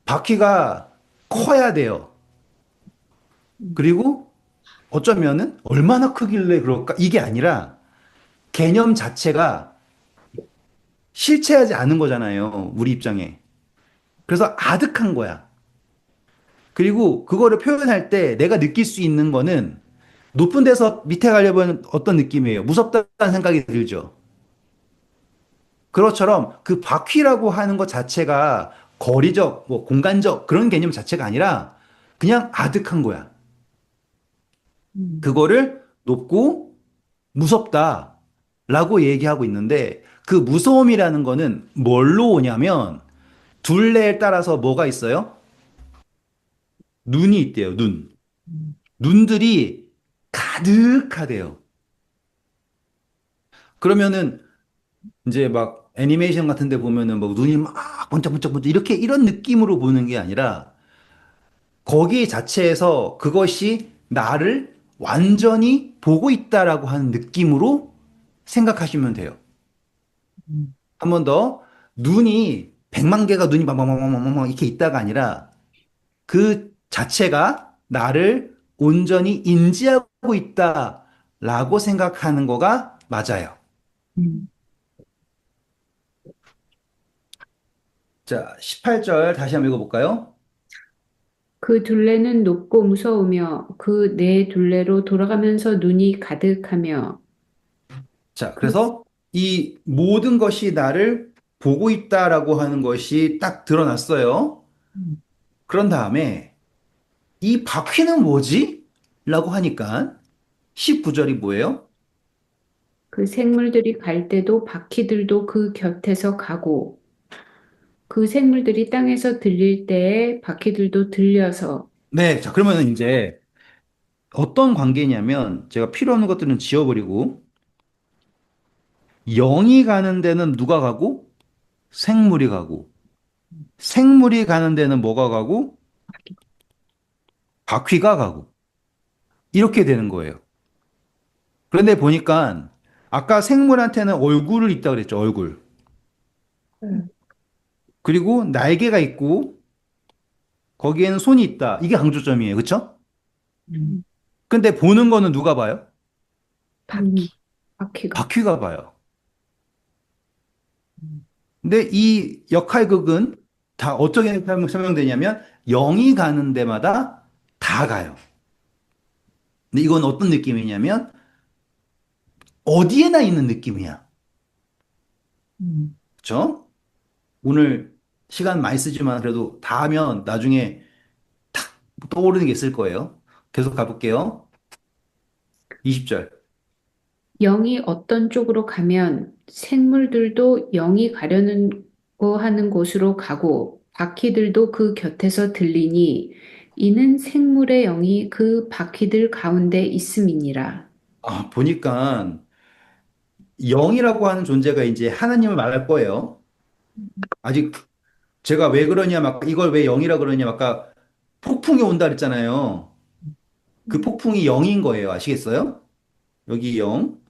바퀴가 커야 돼요. 그리고 어쩌면은 얼마나 크길래 그럴까? 이게 아니라 개념 자체가 실체하지 않은 거잖아요. 우리 입장에. 그래서 아득한 거야. 그리고 그거를 표현할 때 내가 느낄 수 있는 거는 높은 데서 밑에 가려면 어떤 느낌이에요? 무섭다는 생각이 들죠. 그것처럼 그 바퀴라고 하는 것 자체가 거리적, 뭐 공간적 그런 개념 자체가 아니라 그냥 아득한 거야. 음, 그거를 높고 무섭다라고 얘기하고 있는데 그 무서움이라는 거는 뭘로 오냐면 둘레에 따라서 뭐가 있어요? 눈이 있대요, 눈. 음, 눈들이 가득하대요. 그러면은 이제 막 애니메이션 같은 데 보면은 막 눈이 막 번쩍번쩍번쩍 이렇게 이런 느낌으로 보는 게 아니라 거기 자체에서 그것이 나를 완전히 보고 있다라고 하는 느낌으로 생각하시면 돼요. 음, 한 번 더, 눈이 100만 개가 눈이 막막막막막 이렇게 있다가 아니라 그 자체가 나를 온전히 인지하고 있다라고 생각하는 거가 맞아요. 음. 자, 18절 다시 한번 읽어볼까요? 그 둘레는 높고 무서우며 그 네 둘레로 돌아가면서 눈이 가득하며 자, 그 그래서 이 모든 것이 나를 보고 있다라고 하는 것이 딱 드러났어요. 음, 그런 다음에 이 바퀴는 뭐지? 라고 하니까 19절이 뭐예요? 그 생물들이 갈 때도 바퀴들도 그 곁에서 가고 그 생물들이 땅에서 들릴 때에 바퀴들도 들려서 네, 자, 그러면 이제 어떤 관계냐면 제가 필요 없는 것들은 지워버리고 영이 가는 데는 누가 가고 생물이 가고 생물이 가는 데는 뭐가 가고 바퀴가 가고 이렇게 되는 거예요. 그런데 보니까 아까 생물한테는 얼굴을 있다 그랬죠, 얼굴. 음, 그리고 날개가 있고 거기에는 손이 있다. 이게 강조점이에요. 그쵸? 음, 근데 보는 거는 누가 봐요? 바퀴, 음, 바퀴가. 바퀴가 봐요. 음, 근데 이 역할극은 다 어떻게 설명되냐면 0이 가는 데마다 다 가요. 근데 이건 어떤 느낌이냐면 어디에나 있는 느낌이야. 음, 그쵸? 오늘 시간 많이 쓰지만 그래도 다 하면 나중에 탁 떠오르는 게 있을 거예요. 계속 가볼게요. 20절. 영이 어떤 쪽으로 가면 생물들도 영이 가려고 하는 곳으로 가고 바퀴들도 그 곁에서 들리니 이는 생물의 영이 그 바퀴들 가운데 있음이니라. 아, 보니까 0이라고 하는 존재가 이제 하나님을 말할 거예요. 아직 제가 왜 그러냐, 막 이걸 왜 0이라 그러냐, 아까 폭풍이 온다 그랬잖아요. 그 음. 폭풍이 0인 거예요. 아시겠어요? 여기 0.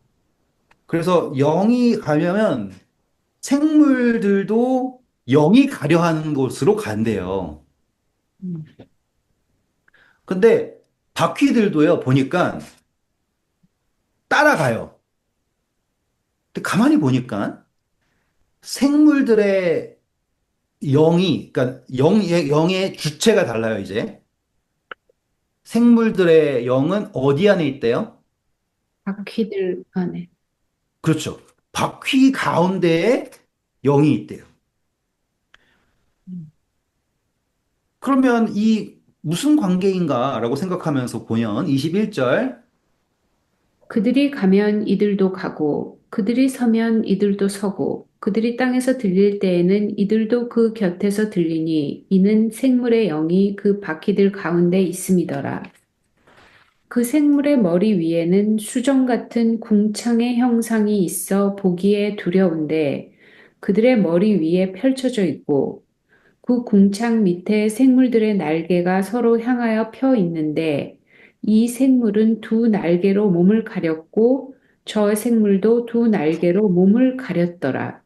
그래서 0이 가려면 생물들도 0이 가려 하는 곳으로 간대요. 음, 근데 바퀴들도요, 보니까 따라가요. 근데 가만히 보니까 생물들의 0이, 그러니까 0의 주체가 달라요, 이제. 생물들의 0은 어디 안에 있대요? 바퀴들 안에. 그렇죠. 바퀴 가운데에 0이 있대요. 음, 그러면 이 무슨 관계인가라고 생각하면서 보면 21절, 그들이 가면 이들도 가고 그들이 서면 이들도 서고 그들이 땅에서 들릴 때에는 이들도 그 곁에서 들리니 이는 생물의 영이 그 바퀴들 가운데 있음이더라. 그 생물의 머리 위에는 수정 같은 궁창의 형상이 있어 보기에 두려운데 그들의 머리 위에 펼쳐져 있고 그 궁창 밑에 생물들의 날개가 서로 향하여 펴 있는데 이 생물은 두 날개로 몸을 가렸고 저 생물도 두 날개로 몸을 가렸더라.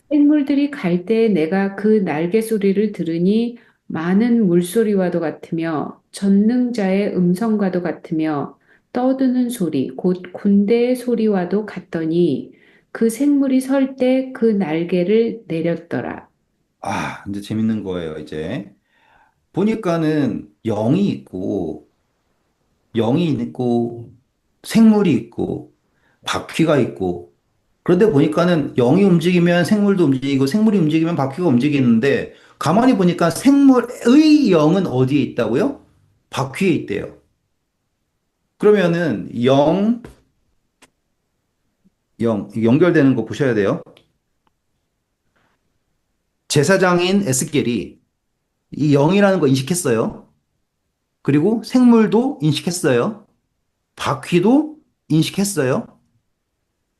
생물들이 갈 때 내가 그 날개 소리를 들으니 많은 물소리와도 같으며 전능자의 음성과도 같으며 떠드는 소리, 곧 군대의 소리와도 같더니 그 생물이 설 때 그 날개를 내렸더라. 아, 이제 재밌는 거예요, 이제. 보니까는 0이 있고, 0이 있고, 생물이 있고, 바퀴가 있고, 그런데 보니까는 0이 움직이면 생물도 움직이고, 생물이 움직이면 바퀴가 움직이는데, 가만히 보니까 생물의 0은 어디에 있다고요? 바퀴에 있대요. 그러면은 0, 0, 연결되는 거 보셔야 돼요. 제사장인 에스겔이 이 0이라는 거 인식했어요. 그리고 생물도 인식했어요. 바퀴도 인식했어요.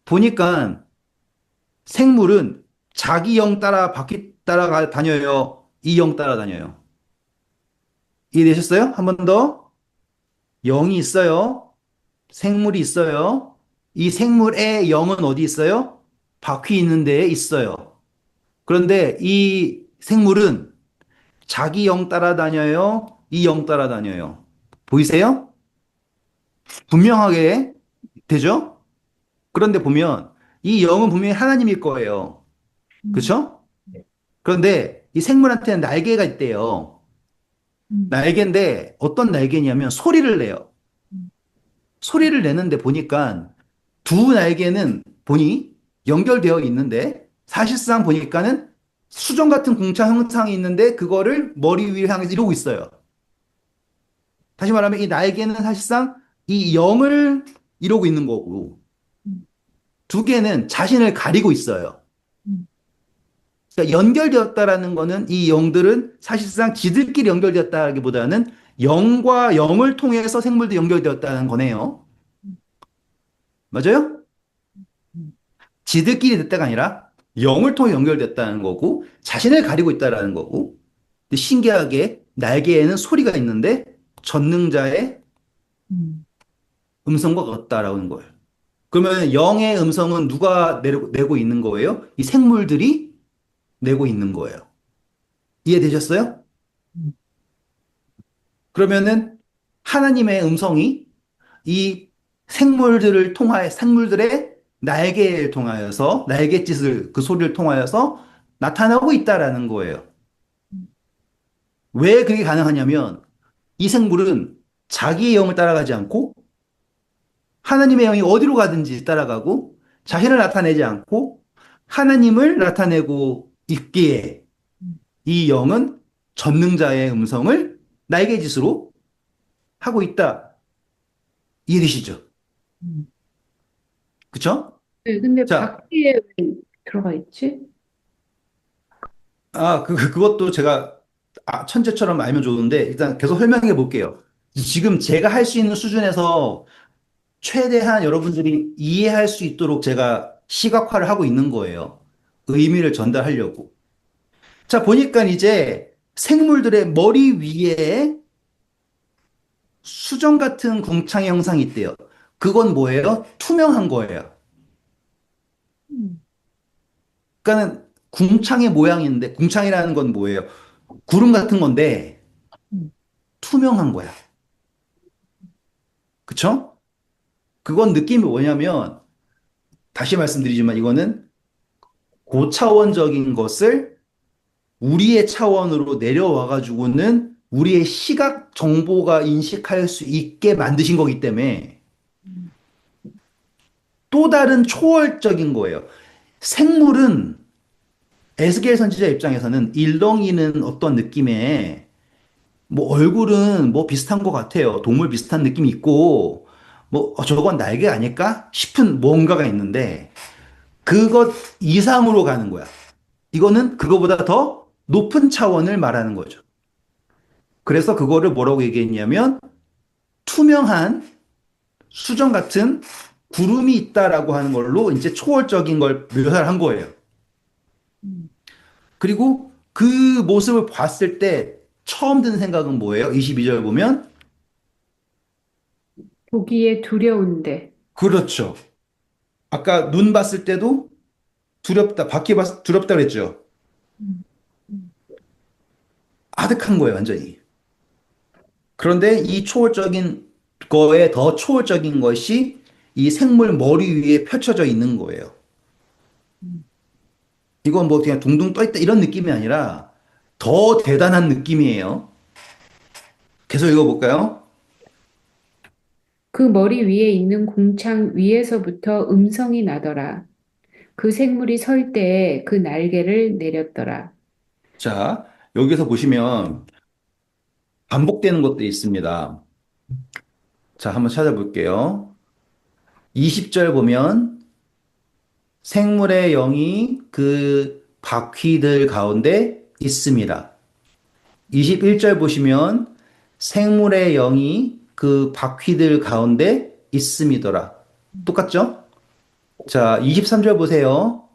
보니까 생물은 자기 영 따라 바퀴 따라 다녀요. 이 영 따라 다녀요. 이해되셨어요? 한 번 더. 영이 있어요. 생물이 있어요. 이 생물의 영은 어디 있어요? 바퀴 있는 데에 있어요. 그런데 이 생물은 자기 영 따라다녀요? 이 영 따라다녀요? 보이세요? 분명하게 되죠? 그런데 보면 이 영은 분명히 하나님일 거예요. 음, 그렇죠? 그런데 이 생물한테는 날개가 있대요. 음, 날개인데 어떤 날개냐면 소리를 내요. 음, 소리를 내는데 보니까 두 날개는 보니 연결되어 있는데 사실상 보니까는 수정 같은 궁차 형상이 있는데 그거를 머리 위를 향해서 이러고 있어요. 다시 말하면 이 날개는 사실상 이 영을 이러고 있는 거고 음, 두 개는 자신을 가리고 있어요. 음, 그러니까 연결되었다라는 거는 이 영들은 사실상 지들끼리 연결되었다기보다는 영과 영을 통해서 생물도 연결되었다는 거네요. 맞아요? 음, 지들끼리 됐다가 아니라 영을 통해 연결됐다는 거고 자신을 가리고 있다라는 거고 근데 신기하게 날개에는 소리가 있는데 전능자의 음. 음성과 같다라는 거예요. 그러면 영의 음성은 누가 내고 있는 거예요? 이 생물들이 내고 있는 거예요. 이해되셨어요? 음, 그러면은 하나님의 음성이 이 생물들의 날개를 통하여서, 날갯짓을, 그 소리를 통하여서 나타나고 있다라는 거예요. 음, 왜 그게 가능하냐면, 이 생물은 자기의 영을 따라가지 않고, 하나님의 영이 어디로 가든지 따라가고, 자신을 나타내지 않고, 하나님을 나타내고 있기에, 음, 이 영은 전능자의 음성을 날개짓으로 하고 있다. 이해되시죠? 음. 그쵸? 네, 근데 자, 바퀴에 왜 들어가 있지? 그것도 제가 천재처럼 알면 좋은데, 일단 계속 설명해 볼게요. 지금 제가 할 수 있는 수준에서 최대한 여러분들이 이해할 수 있도록 제가 시각화를 하고 있는 거예요. 의미를 전달하려고. 자, 보니까 이제 생물들의 머리 위에 수정 같은 궁창의 형상이 있대요. 그건 뭐예요? 투명한 거예요. 음, 그러니까는 궁창의 모양인데, 궁창이라는 건 뭐예요? 구름 같은 건데, 음, 투명한 거야. 그쵸? 그건 느낌이 뭐냐면, 다시 말씀드리지만 이거는 고차원적인 것을 우리의 차원으로 내려와가지고는 우리의 시각 정보가 인식할 수 있게 만드신 거기 때문에 음, 또 다른 초월적인 거예요. 생물은 에스겔 선지자 입장에서는 일렁이는 어떤 느낌의 뭐 얼굴은 뭐 비슷한 것 같아요. 동물 비슷한 느낌이 있고 뭐 저건 날개 아닐까 싶은 뭔가가 있는데 그것 이상으로 가는 거야. 이거는 그거보다 더 높은 차원을 말하는 거죠. 그래서 그거를 뭐라고 얘기했냐면 투명한 수정 같은 구름이 있다라고 하는 걸로 이제 초월적인 걸 묘사를 한 거예요. 음. 그리고 그 모습을 봤을 때 처음 드는 생각은 뭐예요? 22절 보면 보기에 두려운데. 그렇죠. 아까 눈 봤을 때도 두렵다. 밖에 봤 두렵다 그랬죠. 음, 음, 아득한 거예요, 완전히. 그런데 이 초월적인 거에 더 초월적인 것이 이 생물 머리 위에 펼쳐져 있는 거예요. 음. 이건 뭐 그냥 둥둥 떠 있다 이런 느낌이 아니라 더 대단한 느낌이에요. 계속 읽어볼까요? 그 머리 위에 있는 궁창 위에서부터 음성이 나더라. 그 생물이 설 때에 그 날개를 내렸더라. 자, 여기서 보시면 반복되는 것도 있습니다. 자, 한번 찾아볼게요. 20절 보면 생물의 영이 그 바퀴들 가운데 있습니다. 21절 보시면 생물의 영이 그 바퀴들 가운데 있음이더라. 똑같죠? 자, 23절 보세요.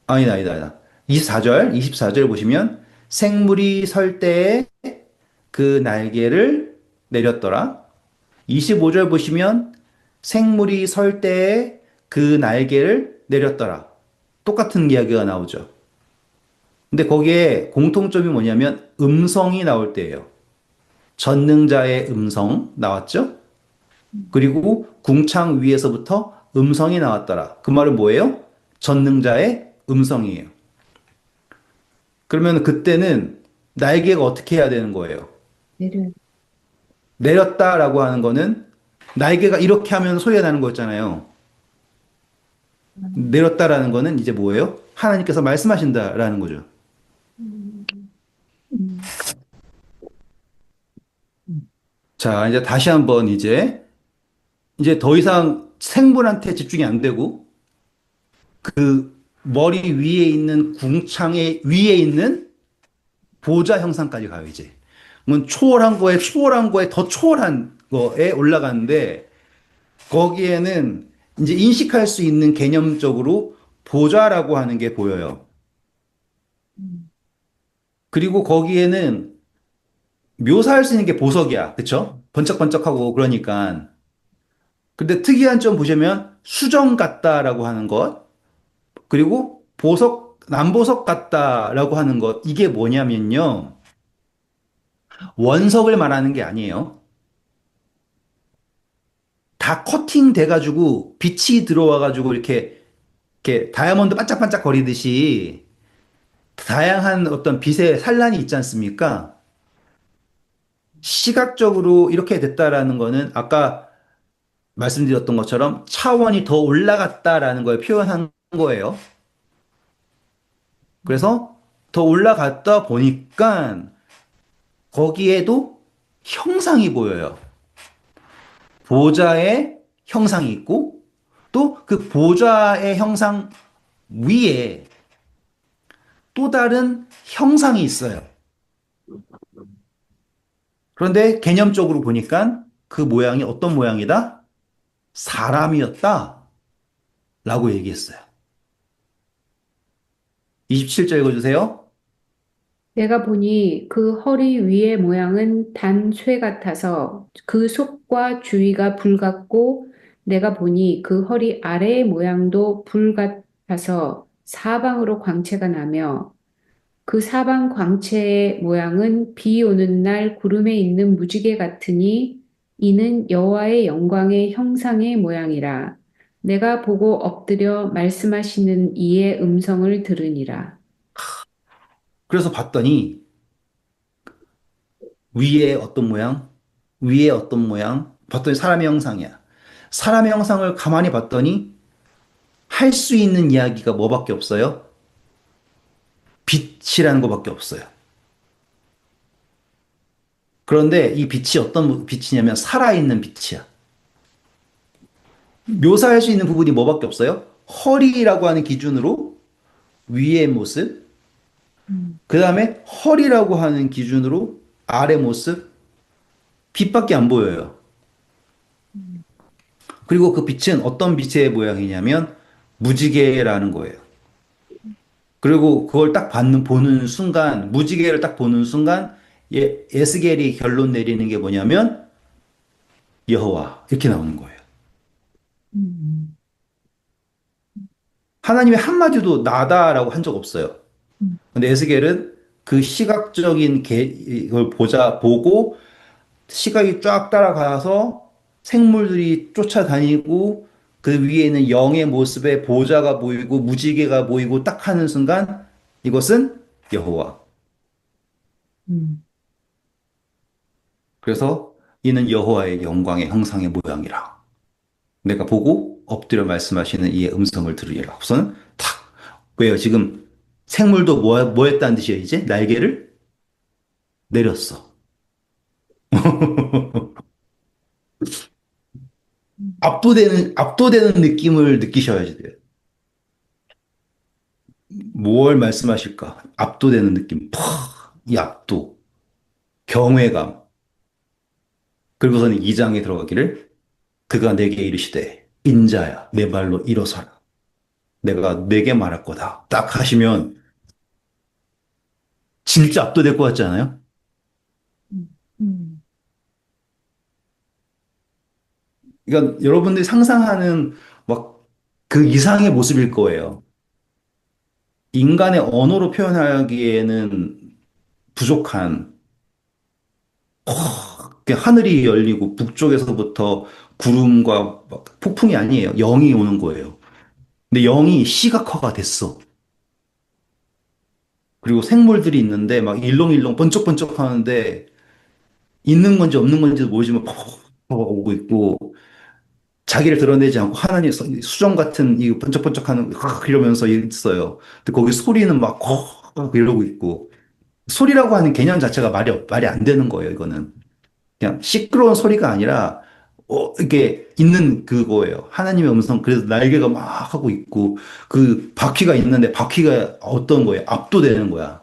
아니다. 24절 보시면 생물이 설 때에 그 날개를 내렸더라. 25절 보시면 생물이 설 때에 그 날개를 내렸더라. 똑같은 이야기가 나오죠. 근데 거기에 공통점이 뭐냐면 음성이 나올 때예요. 전능자의 음성 나왔죠? 그리고 궁창 위에서부터 음성이 나왔더라. 그 말은 뭐예요? 전능자의 음성이에요. 그러면 그때는 날개가 어떻게 해야 되는 거예요? 내려. 내렸다라고 하는 거는 날개가 이렇게 하면 소리가 나는 거였잖아요. 내렸다라는 거는 이제 뭐예요? 하나님께서 말씀하신다라는 거죠. 음, 음, 음, 자, 이제 다시 한번 이제 더 이상 생물한테 집중이 안 되고 그 머리 위에 있는 궁창의 위에 있는 보좌 형상까지 가요, 이제. 뭐 초월한 거에 더 초월한 거에 올라가는데 거기에는 이제 인식할 수 있는 개념적으로 보좌라고 하는 게 보여요. 음, 그리고 거기에는 묘사할 수 있는 게 보석이야. 그쵸? 번쩍번쩍하고 그러니까. 근데 특이한 점 보시면 수정 같다라고 하는 것, 그리고 보석 남보석 같다라고 하는 것, 이게 뭐냐면요. 원석을 말하는 게 아니에요. 다 커팅 돼가지고 빛이 들어와가지고 이렇게 다이아몬드 반짝반짝 거리듯이 다양한 어떤 빛의 산란이 있지 않습니까? 시각적으로 이렇게 됐다라는 거는 아까 말씀드렸던 것처럼 차원이 더 올라갔다라는 걸 표현한 거예요. 그래서 더 올라갔다 보니까 거기에도 형상이 보여요. 보좌의 형상이 있고 또 그 보좌의 형상 위에 또 다른 형상이 있어요. 그런데 개념적으로 보니까 그 모양이 어떤 모양이다? 사람이었다. 라고 얘기했어요. 27절 읽어주세요. 내가 보니 그 허리 위의 모양은 단쇠 같아서 그 속과 주위가 불 같고 내가 보니 그 허리 아래의 모양도 불 같아서 사방으로 광채가 나며 그 사방 광채의 모양은 비 오는 날 구름에 있는 무지개 같으니 이는 여호와의 영광의 형상의 모양이라. 내가 보고 엎드려 말씀하시는 이의 음성을 들으니라. 그래서 봤더니 위에 어떤 모양? 위에 어떤 모양? 봤더니 사람의 형상이야. 사람의 형상을 가만히 봤더니 할 수 있는 이야기가 뭐밖에 없어요? 빛이라는 것밖에 없어요. 그런데 이 빛이 어떤 빛이냐면 살아있는 빛이야. 묘사할 수 있는 부분이 뭐밖에 없어요? 허리라고 하는 기준으로 위의 모습, 음, 그 다음에 허리라고 하는 기준으로 아래 모습, 빛밖에 안 보여요. 음, 그리고 그 빛은 어떤 빛의 모양이냐면 무지개라는 거예요. 그리고 그걸 딱 보는 순간, 무지개를 딱 보는 순간, 에스겔이 결론 내리는 게 뭐냐면 여호와 이렇게 나오는 거예요. 음, 하나님의 한마디도 나다라고 한 적 없어요. 음, 근데 에스겔은 그 시각적인 이걸 보고 시각이 쫙 따라가서 생물들이 쫓아다니고 그 위에는 영의 모습의 보좌가 보이고 무지개가 보이고 딱 하는 순간 이것은 여호와. 음, 그래서 이는 여호와의 영광의 형상의 모양이라. 내가 보고 엎드려 말씀하시는 이의 음성을 들으리라. 우선은 탁. 왜요? 지금 생물도 뭐 했다는 뜻이에요, 이제? 날개를 내렸어. 음, 압도되는 느낌을 느끼셔야지 돼요. 뭘 말씀하실까? 압도되는 느낌. 이 압도. 경외감. 그리고서는 2장에 들어가기를 그가 내게 이르시되 인자야 내 발로 일어서라. 내가 내게 말할 거다. 딱 하시면 진짜 압도될 것 같지 않아요? 음, 음, 그러니까 여러분들이 상상하는 막 그 이상의 모습일 거예요. 인간의 언어로 표현하기에는 부족한 하늘이 열리고 북쪽에서부터 구름과 막 폭풍이 아니에요. 영이 오는 거예요. 근데 영이 시각화가 됐어. 그리고 생물들이 있는데 막 일렁일렁 번쩍번쩍 하는데 있는 건지 없는 건지도 모르지만 퍽퍽 오고 있고 자기를 드러내지 않고 하나님 수정 같은 이 번쩍번쩍하는 이러면서 있어요. 근데 거기 소리는 막 이러고 있고 소리라고 하는 개념 자체가 말이 안 되는 거예요. 이거는 그냥 시끄러운 소리가 아니라 이게 있는 그거예요. 하나님의 음성. 그래서 날개가 막 하고 있고 그 바퀴가 있는데 바퀴가 어떤 거예요? 압도되는 거야.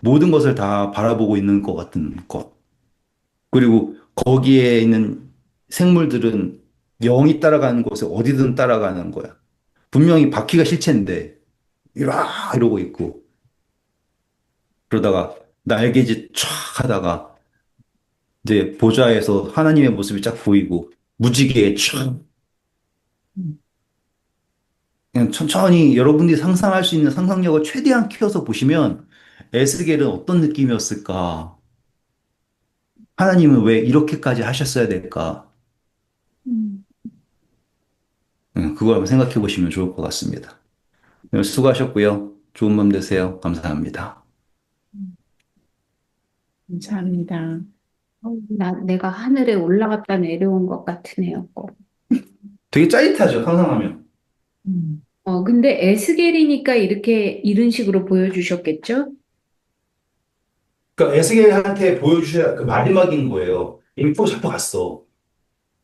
모든 것을 다 바라보고 있는 것 같은 것. 그리고 거기에 있는 생물들은 영이 따라가는 곳에 어디든 따라가는 거야. 분명히 바퀴가 실체인데 이러고 있고 그러다가 날개짓 촥 하다가 이제 보좌에서 하나님의 모습이 쫙 보이고 무지개에 촥 음, 그냥 천천히 여러분들이 상상할 수 있는 상상력을 최대한 키워서 보시면 에스겔은 어떤 느낌이었을까? 하나님은 왜 이렇게까지 하셨어야 될까? 음, 그걸 한번 생각해 보시면 좋을 것 같습니다. 오늘 수고하셨고요. 좋은 밤 되세요. 감사합니다. 감사합니다. 내가 하늘에 올라갔다 내려온 것 같으네요, 꼭. 되게 짜릿하죠, 상상하면. 음, 근데 에스겔이니까 이렇게 이런 식으로 보여주셨겠죠? 그러니까 에스겔한테 보여주셔야 그 마지막인 거예요. 이미 프로 잡혀갔어.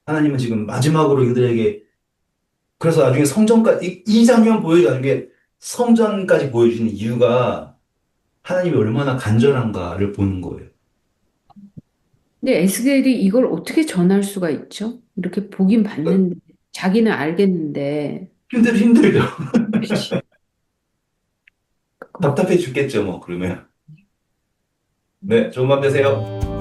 하나님은 지금 마지막으로 이들에게 그래서 나중에 성전까지 이 장면 보여줘 나중에 성전까지 보여주는 이유가 하나님이 얼마나 간절한가를 보는 거예요. 근데 에스겔이 이걸 어떻게 전할 수가 있죠? 이렇게 보긴 봤는데, 자기는 알겠는데. 힘들죠. 그치. 답답해 죽겠죠, 뭐 그러면. 네, 좋은 밤 되세요.